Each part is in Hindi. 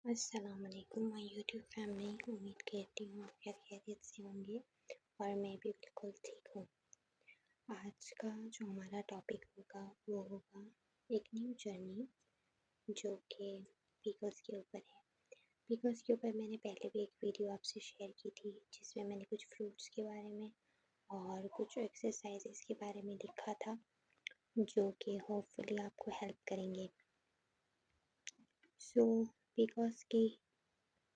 अस्सलाम वालेकुम माय यूट्यूब फैमिली। उम्मीद करती हूँ आप क्या खैरियत से होंगे और मैं भी बिल्कुल ठीक हूँ। आज का जो हमारा टॉपिक होगा वो होगा एक न्यू जर्नी जो कि पीकॉस के ऊपर है। पीकॉस के ऊपर मैंने पहले भी एक वीडियो आपसे शेयर की थी जिसमें मैंने कुछ फ्रूट्स के बारे में और कुछ एक्सरसाइजेस के बारे में लिखा था जो कि होपफुली आपको हेल्प करेंगे। सो पीकॉस की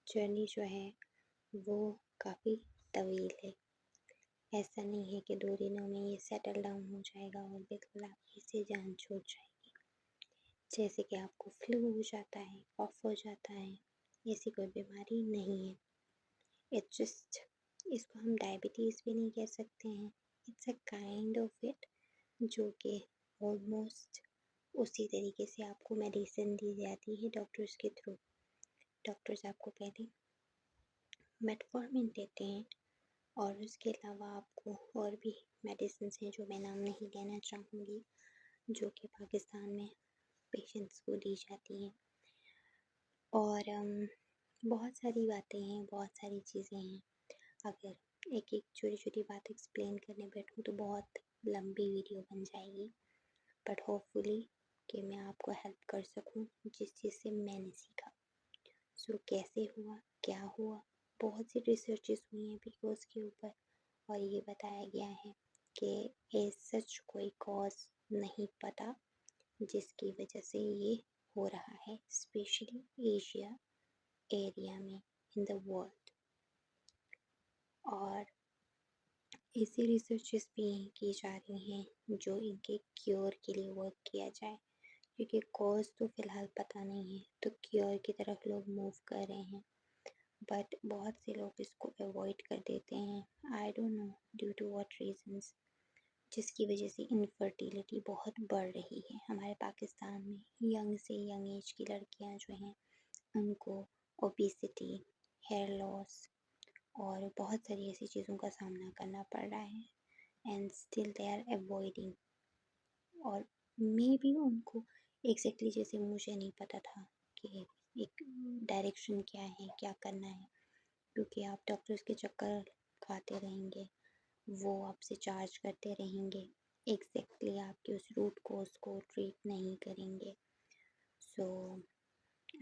जर्नी जो है वो काफ़ी तवील है। ऐसा नहीं है कि 2 दिनों में ये सेटल डाउन हो जाएगा और बिल्कुल आपकी इससे जान छूट जाएगी। जैसे कि आपको फ्लू हो जाता है, कफ हो जाता है, ऐसी कोई बीमारी नहीं है। इट्स जस्ट, इसको हम डायबिटीज़ भी नहीं कह सकते हैं। It's a kind of it जो कि ऑलमोस्ट उसी तरीके से आपको मेडिसिन दी जाती है डॉक्टर्स के थ्रू। डॉक्टर्स आपको पहले मेटफॉर्मिन देते हैं और उसके अलावा आपको और भी मेडिसिन हैं जो मैं नाम नहीं लेना चाहूँगी जो कि पाकिस्तान में पेशेंट्स को दी जाती हैं। और बहुत सारी बातें हैं, बहुत सारी चीज़ें हैं। अगर एक एक छोटी छोटी बात एक्सप्लेन करने बैठूँ तो बहुत लंबी वीडियो बन जाएगी, बट होपफुली कि मैं आपको हेल्प कर सकूँ जिस चीज़ से मैंने सीखा। सो कैसे हुआ, क्या हुआ, बहुत सी रिसर्चेस हुई हैं पीकोस के ऊपर और ये बताया गया है कि एज सच कोई कॉज नहीं पता जिसकी वजह से ये हो रहा है, स्पेशली एशिया एरिया में, इन द वर्ल्ड। और ऐसी रिसर्चेस भी की जा रही हैं जो इनके क्योर के लिए वर्क किया जाए, क्योंकि कॉज तो फ़िलहाल पता नहीं है तो क्योर की तरफ लोग मूव कर रहे हैं, बट बहुत से लोग इसको अवॉइड कर देते हैं। I don't know due to what reasons, जिसकी वजह से इनफर्टिलिटी बहुत बढ़ रही है हमारे पाकिस्तान में। यंग से यंग एज की लड़कियां जो हैं उनको ओबेसिटी, हेयर लॉस और बहुत सारी ऐसी चीज़ों का सामना करना पड़ रहा है and still they are avoiding. और मे भी उनको एग्जैक्टली जैसे मुझे नहीं पता था कि एक डायरेक्शन क्या है, क्या करना है, क्योंकि आप डॉक्टर्स के चक्कर खाते रहेंगे, वो आपसे चार्ज करते रहेंगे, एग्जैक्टली आपके उस रूट कोज को ट्रीट नहीं करेंगे। सो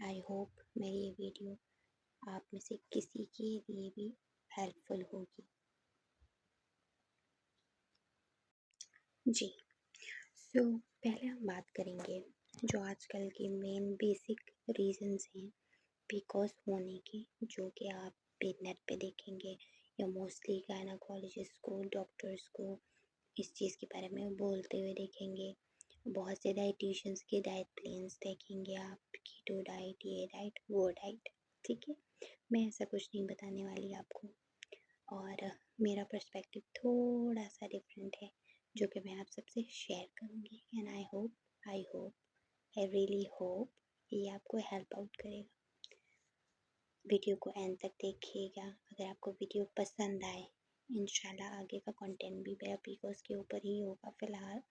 आई होप मेरी ये वीडियो आप में से किसी के लिए भी हेल्पफुल होगी। जी, सो पहले हम बात करेंगे जो आजकल के मेन बेसिक रीजंस हैं पीकॉस होने के, जो कि आप नेट पे देखेंगे या मोस्टली गायनाकोलॉजिस्ट को, डॉक्टर्स को इस चीज़ के बारे में बोलते हुए देखेंगे। बहुत से डाइटिशियंस के डाइट प्लान्स देखेंगे आप, कीटो डाइट, ये डाइट, वो डाइट। ठीक है, मैं ऐसा कुछ नहीं बताने वाली आपको, और मेरा पर्सपेक्टिव थोड़ा सा डिफरेंट है जो कि मैं आप सबसे शेयर करूँगी। एंड आई रियली होप ये आपको हेल्प आउट करेगा। वीडियो को एंड तक देखिएगा। अगर आपको वीडियो पसंद आए, इंशाल्लाह आगे का कंटेंट भी मेरा पीकॉस के ऊपर ही होगा फ़िलहाल,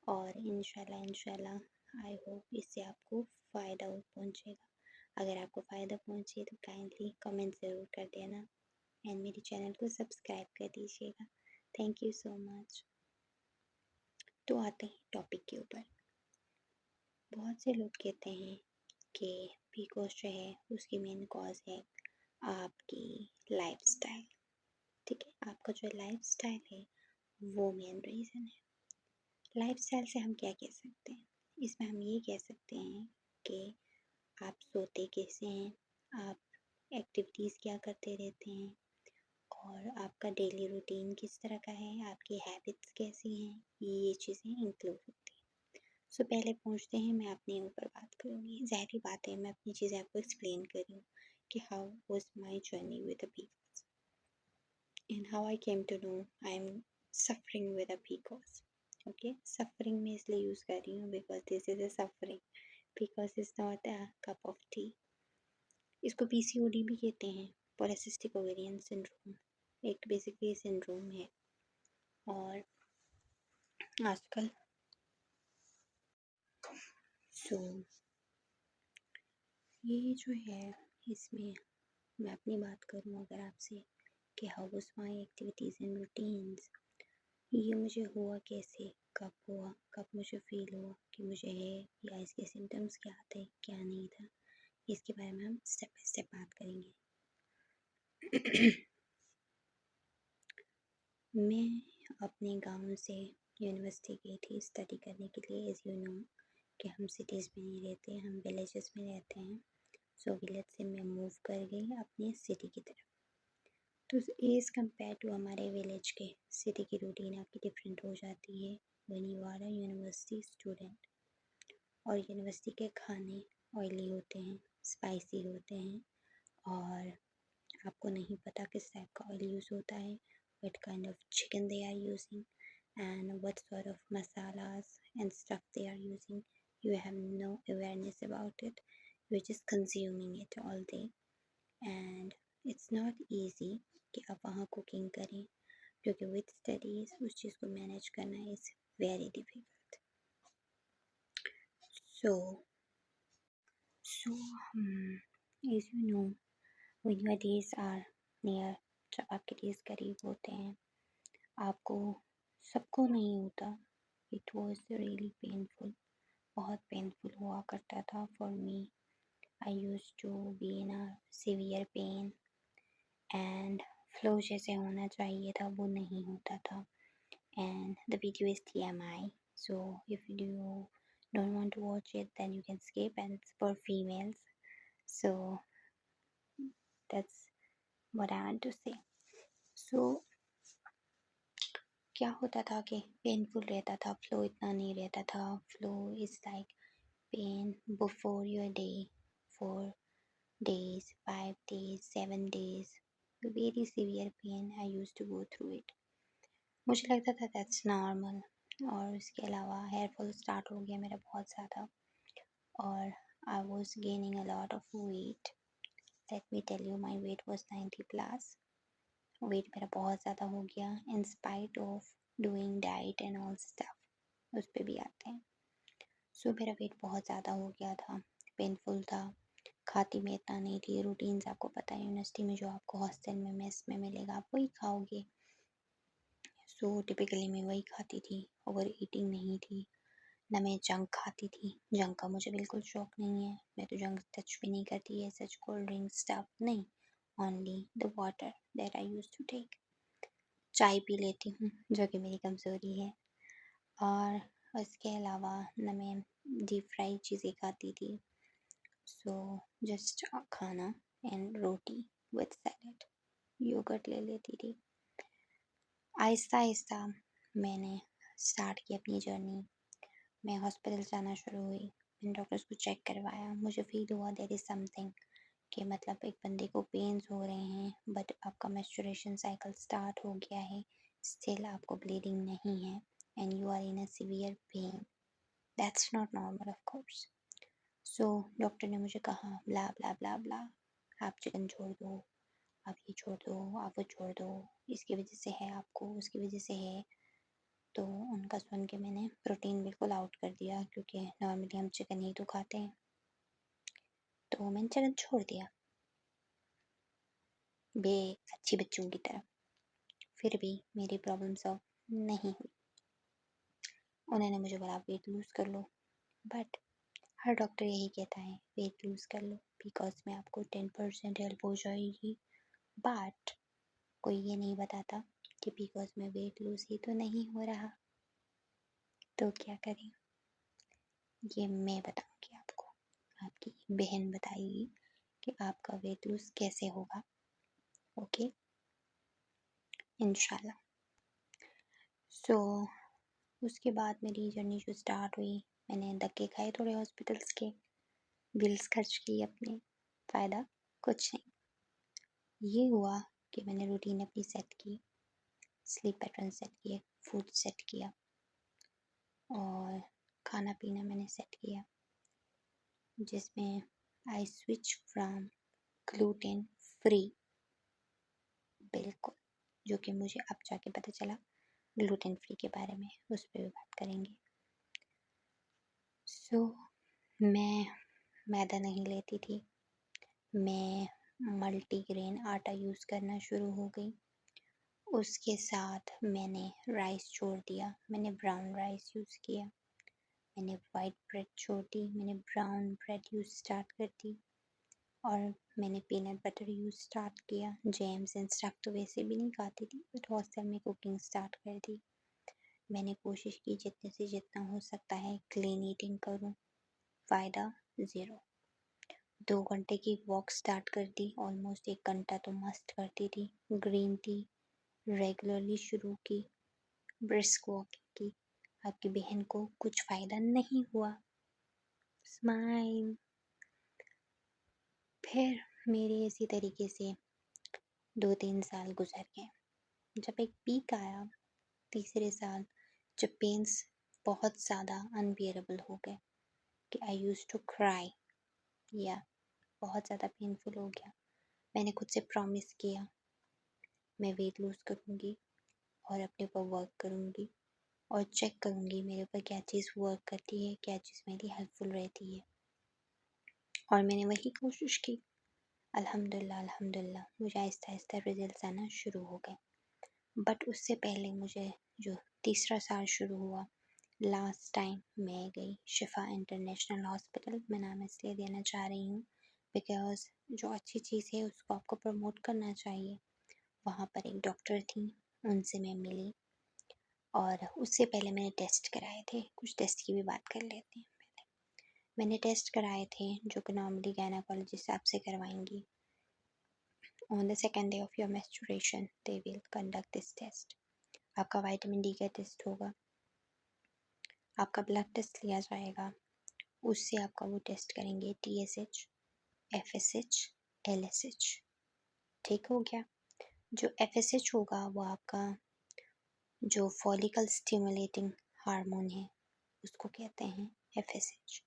और इंशाल्लाह आई होप इससे आपको फ़ायदा पहुँचेगा। अगर आपको फ़ायदा पहुँचे तो काइंडली कमेंट ज़रूर कर देना एंड मेरे चैनल को सब्सक्राइब कर दीजिएगा। Thank you so much. तो आते हैं टॉपिक के ऊपर। बहुत से लोग कहते हैं कि पीकॉस जो है उसकी मेन कॉज है आपकी लाइफस्टाइल। ठीक है, आपका जो लाइफस्टाइल है वो मेन रीज़न है। लाइफस्टाइल से हम क्या कह सकते हैं? इसमें हम ये कह सकते हैं कि आप सोते कैसे हैं, आप एक्टिविटीज़ क्या करते रहते हैं, और आपका डेली रूटीन किस तरह का है, आपकी हैबिट्स कैसी हैं, ये चीज़ें इंक्लूड होती हैं। सो पहले पहुँचते हैं, मैं अपने ऊपर बात करूँगी। ज़ाहिर बात है मैं अपनी चीज़ें आपको एक्सप्लेन कर रही हूँ कि how was my journey with the PCOS and how I came to know I am suffering with the PCOS. Okay, suffering में इसलिए यूज़ कर रही हूँ because this is a suffering, because is not a cup of tea. इसको पीसीओडी भी कहते हैं, पॉलीसिस्टिक ओवेरियन सिंड्रोम। एक बेसिकली सिंड्रोम है, और आजकल सो ये जो है, इसमें मैं अपनी बात करूँ अगर आपसे कि how was my activities and routines, ये मुझे हुआ कैसे, कब हुआ, कब मुझे फ़ील हुआ कि मुझे है, या इसके सिम्टम्स क्या थे, क्या नहीं था, इसके बारे में हम स्टेप बाय स्टेप बात करेंगे। मैं अपने गांव से यूनिवर्सिटी गई थी स्टडी करने के लिए। एज़ यू नो कि हम सिटीज़ में नहीं रहते, हम विलेजेस में रहते हैं। सो विलेज से मैं मूव कर गई अपनी सिटी की तरफ। तो एज़ कम्पेयर टू हमारे विलेज के, सिटी की रूटीन आपकी डिफरेंट हो जाती है when you are a university student. और यूनिवर्सिटी के खाने ऑयली होते हैं, स्पाइसी होते हैं, और आपको नहीं पता किस टाइप का ऑयल यूज़ होता है, what kind of chicken they are using, and what sort of masalas and stuff they are using. You have no awareness about it. You're just consuming it all day, and it's not easy कि आप वहाँ कुकिंग करें, क्योंकि विद स्टडीज़ उस चीज़ को मैनेज करना is very difficult. So as you know, when your days are near, जब आपके डेज करीब होते हैं, आपको, सबको नहीं होता, इट वॉज रियली पेनफुल, बहुत पेनफुल हुआ करता था for me. I use to be in a severe pain, and flow जैसे होना चाहिए था वो नहीं होता था। And the video is TMI, so if you don't want to watch it, then you can skip, and it's for females. So that's what I want to say. So क्या होता था कि पेनफुल रहता था, फ्लो इतना नहीं रहता था। Flow is like pain before your day, 4 days, 5 days, 7 days, very severe pain. I use to go through it. मुझे लगता था दैट्स नॉर्मल। और इसके अलावा हेयर फॉल स्टार्ट हो गया मेरा बहुत ज़्यादा, और I was gaining a lot of weight. Let me tell you, my weight was 90+। Weight मेरा बहुत ज़्यादा हो गया in spite of doing diet and all stuff, उस पर भी आते हैं। सो मेरा वेट बहुत ज़्यादा हो गया था, पेनफुल था, खाती मैं इतना नहीं थी। रूटीन्स आपको पता है यूनिवर्सिटी में जो आपको हॉस्टल में मेस में मिलेगा आप वही खाओगे। सो टिपिकली मैं वही खाती थी, ओवर ईटिंग नहीं थी। ना मैं जंक खाती थी, जंक का मुझे बिल्कुल शौक नहीं है, मैं तो जंक टच भी नहीं करती है, सच कोल्ड ड्रिंक स्टफ नहीं, only the water that I use to take. चाय पी लेती हूँ जो कि मेरी कमज़ोरी है, और इसके अलावा न मैं डीप फ्राई चीज़ें खाती थी। सो जस्ट खाना एंड रोटी विद सैलेड, योगर्ट ले लेती थी। आहिस्ता आहिस्ता मैंने स्टार्ट की अपनी जर्नी। मैं हॉस्पिटल जाना शुरू हुई, मैंने डॉक्टर्स को चेक करवाया, मुझे फील हुआ देयर इज़ समथिंग, कि मतलब एक बंदे को पेन्स हो रहे हैं बट आपका मेंस्ट्रुएशन साइकिल स्टार्ट हो गया है, स्टिल आपको ब्लीडिंग नहीं है, and you are in a severe pain, that's not normal of course. So doctor ने मुझे कहा ब्ला ब्ला ब्ला ब्ला, आप चिकन छोड़ दो, आप ये छोड़ दो, आप वो छोड़ दो, इसकी वजह से है आपको, उसकी वजह से है। तो उनका सुन के मैंने प्रोटीन बिल्कुल आउट कर दिया, क्योंकि नॉर्मली हम चिकन ही तो खाते हैं, तो मैंने चिकन छोड़ दिया बे अच्छी बच्चों की तरह। फिर भी मेरी प्रॉब्लम सॉल्व नहीं हुई। उन्होंने मुझे बोला वेट लूज़ कर लो, बट हर डॉक्टर यही कहता है वेट लूज़ कर लो बिकॉज में आपको 10% हेल्प हो जाएगी, बट कोई ये नहीं बताता कि बिकॉज में वेट लूज़ ही तो नहीं हो रहा, तो क्या करें। ये मैं बताऊँगी आपको, आपकी बहन बताएगी कि आपका वेट लूज़ कैसे होगा। ओके, इंशाल्लाह। सो उसके बाद मेरी जर्नी जो स्टार्ट हुई, मैंने धक्के खाए थोड़े हॉस्पिटल्स के, बिल्स खर्च किए अपने, फ़ायदा कुछ नहीं। ये हुआ कि मैंने रूटीन अपनी सेट की, स्लीप पैटर्न सेट किए, फूड सेट किया, और खाना पीना मैंने सेट किया, जिसमें I switch from gluten free, बिल्कुल, जो कि मुझे अब जाके पता चला ग्लूटेन फ्री के बारे में, उस पर भी बात करेंगे। सो मैं मैदा नहीं लेती थी, मैं मल्टीग्रेन आटा यूज़ करना शुरू हो गई। उसके साथ मैंने राइस छोड़ दिया, मैंने ब्राउन राइस यूज़ किया। मैंने वाइट ब्रेड छोड़ दी, मैंने ब्राउन ब्रेड यूज़ स्टार्ट कर दी। और मैंने पीनट बटर यूज़ स्टार्ट किया। जैम्स एंड स्टफ तो वैसे भी नहीं खाती थी, बट हॉस्टल में कुकिंग स्टार्ट कर दी। मैंने कोशिश की जितने से जितना हो सकता है क्लीन ईटिंग करूं। फ़ायदा ज़ीरो। 2 घंटे की वॉक स्टार्ट कर दी, ऑलमोस्ट 1 घंटा तो मस्त करती थी। ग्रीन टी रेगुलरली शुरू की, ब्रिस्क वॉकिंग की। आपकी बहन को कुछ फ़ायदा नहीं हुआ। स्माइल। फिर मेरे इसी तरीके से 2-3 साल गुजर गए। जब एक पीक आया तीसरे साल, जब पेन्स बहुत ज़्यादा अनबियरेबल हो गए कि आई यूज़ टू क्राई, या बहुत ज़्यादा पेनफुल हो गया। मैंने खुद से प्रॉमिस किया मैं वेट लूज़ करूँगी और अपने ऊपर वर्क करूँगी और चेक करूँगी मेरे ऊपर क्या चीज़ वर्क करती है, क्या चीज़ मेरी हेल्पफुल रहती है। और मैंने वही कोशिश की। अल्हम्दुलिल्लाह अल्हम्दुलिल्लाह मुझे आहिस्ता आहिस्ता रिजल्ट्स आना शुरू हो गए। बट उससे पहले मुझे जो तीसरा साल शुरू हुआ, लास्ट टाइम मैं गई शिफा इंटरनेशनल हॉस्पिटल। मैं नाम इसलिए देना चाह रही हूँ बिकॉज़ जो अच्छी चीज़ है उसको आपको प्रमोट करना चाहिए। वहाँ पर एक डॉक्टर थी, उनसे मैं मिली और उससे पहले मैंने टेस्ट कराए थे। कुछ टेस्ट की भी बात कर लेते हैं पहले। मैंने टेस्ट कराए थे जो कि नॉर्मली गायनाकोलॉजिस्ट आपसे करवाएंगी। On the second day of your menstruation, they will conduct this test. आपका विटामिन डी का टेस्ट होगा, आपका ब्लड टेस्ट लिया जाएगा, उससे आपका वो टेस्ट करेंगे TSH, FSH, LSH। ठीक हो गया। जो FSH होगा वो आपका जो फॉलिकल स्टिमुलेटिंग हार्मोन है उसको कहते हैं FSH।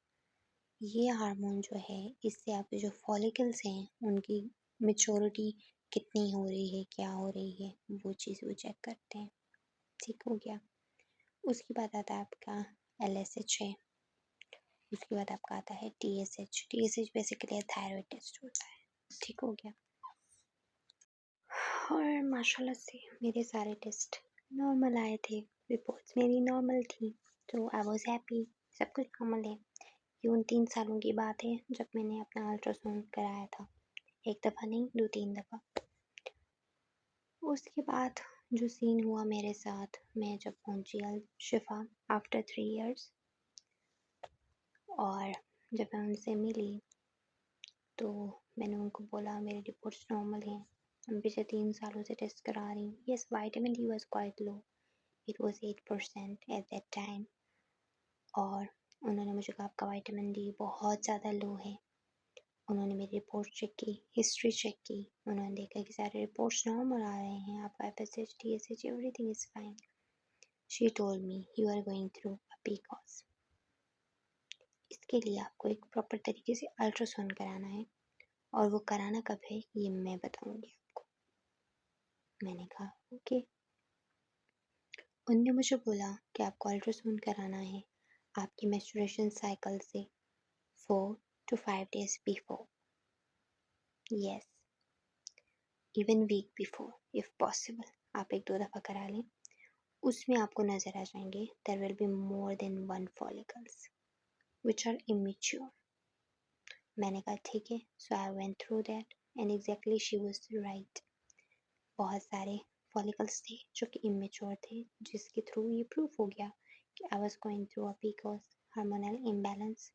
ये हार्मोन जो है इससे आपके जो फॉलिकल्स हैं उनकी मेच्योरिटी कितनी हो रही है, क्या हो रही है, वो चीज़ वो चेक करते हैं। ठीक हो गया। उसके बाद आता है आपका LSH है। उसके बाद आपका आता है TSH। TSH basically thyroid test होता है। ठीक हो गया। और माशाल्लाह से मेरे सारे टेस्ट नॉर्मल आए थे, रिपोर्ट्स मेरी नॉर्मल थी, तो आई वॉज हैप्पी, सब कुछ नॉर्मल है। ये उन 3 सालों की बात है जब मैंने अपना अल्ट्रासाउंड कराया था। एक दफ़ा नहीं, 2-3 दफ़ा। उसके बाद जो सीन हुआ मेरे साथ, मैं जब पहुंची अल शिफा आफ्टर 3 इयर्स और जब मैं उनसे मिली तो मैंने उनको बोला मेरी रिपोर्ट्स नॉर्मल हैं, हम पिछले 3 सालों से टेस्ट करा रही हूँ। Yes, vitamin D was quite low, it was 8% at that time. और उन्होंने मुझे कहा आपका विटामिन डी बहुत ज़्यादा लो है। उन्होंने मेरी रिपोर्ट चेक की, हिस्ट्री चेक की, उन्होंने देखा कि सारे रिपोर्ट्स नॉर्मल आ रहे हैं, आपका FSH, TSH everything is fine. She told me you are going through a PCOS। इसके लिए आपको एक प्रॉपर तरीके से अल्ट्रासाउंड कराना है और वो कराना कब है ये मैं बताऊंगी आपको। मैंने कहा ओके। उनने मुझे बोला कि आपको अल्ट्रासाउंड कराना है आपकी मेंस्ट्रुएशन साइकिल से 4 to 5 days before, yes, even week before if possible. आप 1-2 दफ़ा करा लें, उसमें आपको नज़र आ जाएंगे there will be more than 1 follicles which are immature. मैंने कहा ठीक है, so I went through that and exactly she was right. बहुत सारे फॉलिकल्स थे जो कि इमेच्योर थे, जिसके थ्रू ये प्रूफ हो गया कि I was going through a PCOS, hormonal imbalance.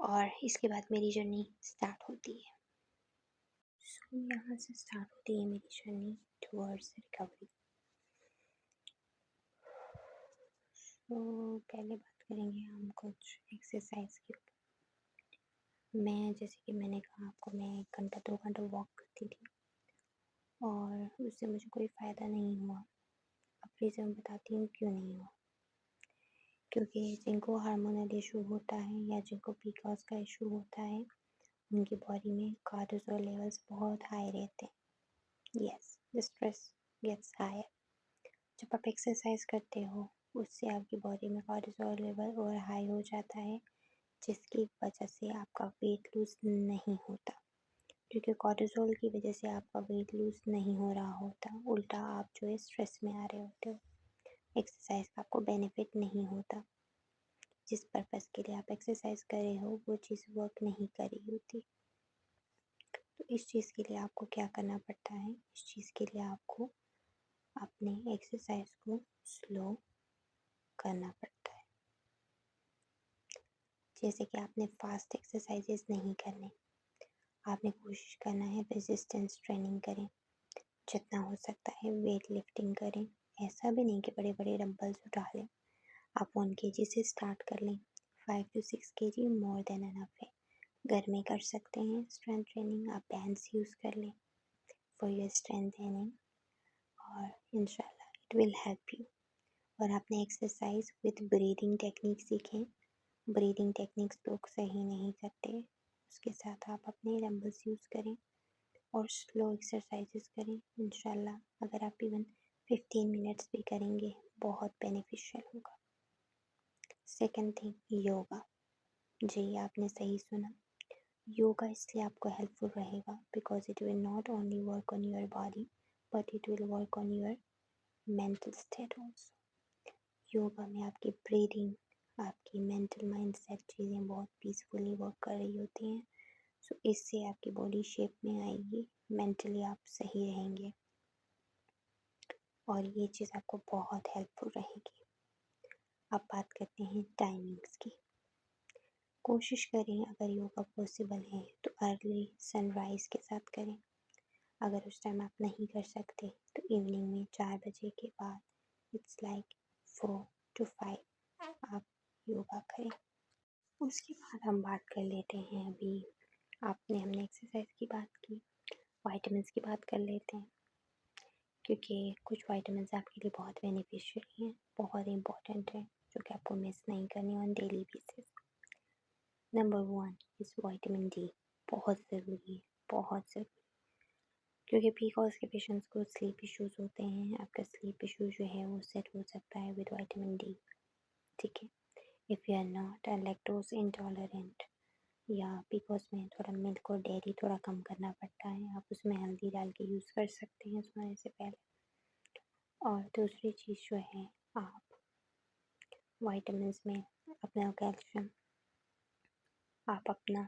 और इसके बाद मेरी जर्नी स्टार्ट होती है। सो यहाँ से स्टार्ट होती है मेरी जर्नी टुवर्ड्स रिकवरी। तो पहले बात करेंगे हम कुछ एक्सरसाइज के ऊपर। मैं जैसे कि मैंने कहा आपको, मैं 1-2 घंटा वॉक करती थी और उससे मुझे कोई फ़ायदा नहीं हुआ। अब रीज़न बताती हूँ क्यों नहीं हुआ। क्योंकि जिनको हार्मोनल इशू होता है या जिनको PCOS का इशू होता है उनकी बॉडी में कॉर्टिसोल लेवल्स बहुत हाई रहते हैं। Yes, the stress gets higher. जब आप एक्सरसाइज करते हो उससे आपकी बॉडी में कॉर्टिसोल लेवल और हाई हो जाता है, जिसकी वजह से आपका वेट लूज़ नहीं होता। क्योंकि कॉर्टिसोल की वजह से आपका वेट लूज़ नहीं हो रहा होता, उल्टा आप जो है स्ट्रेस में आ रहे होते हो। एक्सरसाइज का आपको बेनिफिट नहीं होता। जिस पर्पज़ के लिए आप एक्सरसाइज कर रहे हो वो चीज़ वर्क नहीं कर रही होती। तो इस चीज़ के लिए आपको क्या करना पड़ता है, इस चीज़ के लिए आपको अपने एक्सरसाइज को स्लो करना पड़ता है। जैसे कि आपने फास्ट एक्सरसाइजेस नहीं करने, आपने कोशिश करना है रेजिस्टेंस ट्रेनिंग करें, जितना हो सकता है वेट लिफ्टिंग करें। ऐसा भी नहीं कि बड़े बड़े डंबल्स उठा लें, आप 1 kg से स्टार्ट कर लें। 5 to 6 kg more than enough है। घर में कर सकते हैं स्ट्रेंथ ट्रेनिंग, आप बैंड्स यूज़ कर लें फॉर योर स्ट्रेंथ ट्रेनिंग और इंशाल्लाह इट विल हेल्प यू। और आपने एक्सरसाइज विद ब्रीदिंग टेक्निक सीखें। ब्रीदिंग टेक्निक्स लोग सही नहीं करते, उसके साथ आप अपने डंबल्स यूज़ करें और स्लो एक्सरसाइजेस करें। इंशाल्लाह अगर आप इवन 15 मिनट्स भी करेंगे बहुत बेनिफिशियल होगा। Second thing yoga. जी आपने सही सुना, योगा इसलिए आपको हेल्पफुल रहेगा because it will not only work on your body but it will work on your mental state also. Yoga में आपकी ब्रीदिंग, आपकी मेंटल माइंडसेट चीज़ें बहुत पीसफुली वर्क कर रही होती हैं। सो इससे आपकी बॉडी शेप में आएगी, मेंटली आप सही रहेंगे और ये चीज़ आपको बहुत हेल्पफुल रहेगी। अब बात करते हैं टाइमिंग्स की। कोशिश करें अगर योगा पॉसिबल है तो अर्ली सनराइज़ के साथ करें। अगर उस टाइम आप नहीं कर सकते तो इवनिंग में 4 बजे के बाद, इट्स लाइक 4 to 5 आप योगा करें। उसके बाद हम बात कर लेते हैं, अभी हमने एक्सरसाइज की बात की, वाइटामिन्स की बात कर लेते हैं क्योंकि कुछ वाइटामिन्स आपके लिए बहुत बेनिफिशियल हैं, बहुत इंपॉर्टेंट है, जो कि आपको मिस नहीं करनी on daily basis. Number 1 is vitamin D. बहुत ज़रूरी है, बहुत ज़रूरी, क्योंकि पीकॉज के पेशेंट्स को स्लीप इश्यूज होते हैं। आपका स्लीप इशू जो है वो सेट हो सकता है विद विटामिन डी। ठीक है, if you are not lactose intolerant या पीकॉज में थोड़ा मिल्क और डेयरी थोड़ा कम करना पड़ता है, आप उसमें हल्दी डाल के यूज़ कर सकते हैं सोने से पहले। और दूसरी चीज़ जो है, आप वाइटामिन्स में अपना कैल्शियम, आप अपना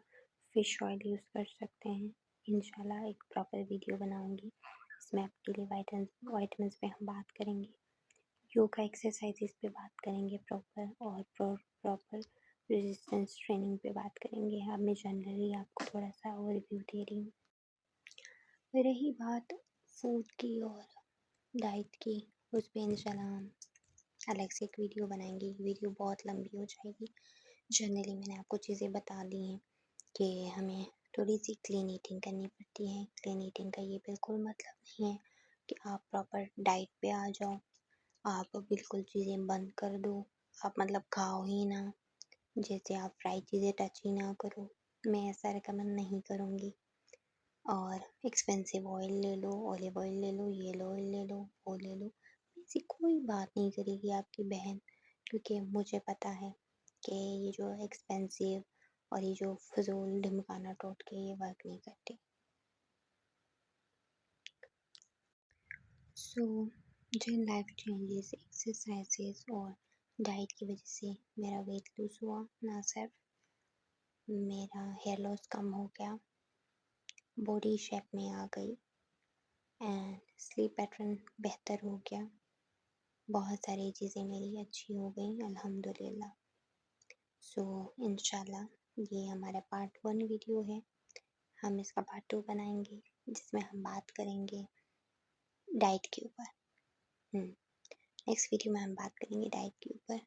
फ़िश ऑयल यूज़ कर सकते हैं। इंशाल्लाह एक प्रॉपर वीडियो बनाऊंगी, इसमें आपके लिए वाइटामिन्स पे हम बात करेंगे, योगा एक्सरसाइजेस पे बात करेंगे प्रॉपर, और प्रॉपर रेजिस्टेंस ट्रेनिंग पे बात करेंगे। अब मैं जनरली आपको थोड़ा सा ओवरव्यू दे रही हूँ। रही बात फूड की और डाइट की, उस पर इंशाल्लाह हम अलग से एक वीडियो बनाएंगे। वीडियो बहुत लंबी हो जाएगी। जनरली मैंने आपको चीज़ें बता दी हैं कि हमें थोड़ी सी क्लीन ईटिंग करनी पड़ती है। क्लीन ईटिंग का ये बिल्कुल मतलब नहीं है कि आप प्रॉपर डाइट पे आ जाओ, आप बिल्कुल चीज़ें बंद कर दो, आप मतलब खाओ ही ना, जैसे आप फ्राई चीज़ें टच ही ना करो। मैं ऐसा रिकमेंड नहीं करूँगी। और एक्सपेंसिव ऑयल ले लो, ऑलिव ऑयल ले लो, येलो ऑयल ले लो, वो ले लो, ऐसी कोई बात नहीं करेगी आपकी बहन, क्योंकि मुझे पता है कि ये जो एक्सपेंसिव और ये जो फजूल ढिमकाना टोटके ये वर्क नहीं करते। सो जिन लाइफ चेंजेस, एक्सरसाइजेस और डाइट की वजह से मेरा वेट लूज हुआ, ना सिर्फ मेरा हेयर लॉस कम हो गया, बॉडी शेप में आ गई एंड स्लीप पैटर्न बेहतर हो गया, बहुत सारी चीज़ें मेरी अच्छी हो गई अल्हम्दुलिल्लाह। सो इंशाल्लाह ये हमारा पार्ट 1 वीडियो है। हम इसका पार्ट 2 बनाएंगे जिसमें हम बात करेंगे डाइट के ऊपर। नेक्स्ट वीडियो में हम बात करेंगे डाइट के ऊपर।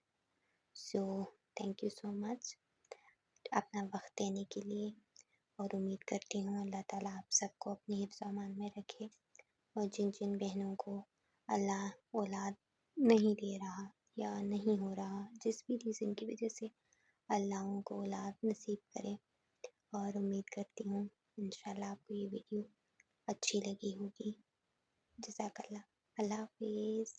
So thank you so much अपना वक्त देने के लिए, और उम्मीद करती हूँ अल्लाह ताला आप सबको अपनी हिफ्ज़ अमान में रखे, और जिन जिन बहनों को अल्लाह औलाद नहीं दे रहा या नहीं हो रहा, जिस भी रीज़न की वजह से, अल्लाह उनको औलाद नसीब करे। और उम्मीद करती हूँ इंशाल्लाह आपको ये वीडियो अच्छी लगी होगी। जज़ाकल्लाह। अल्लाह हाफिज़।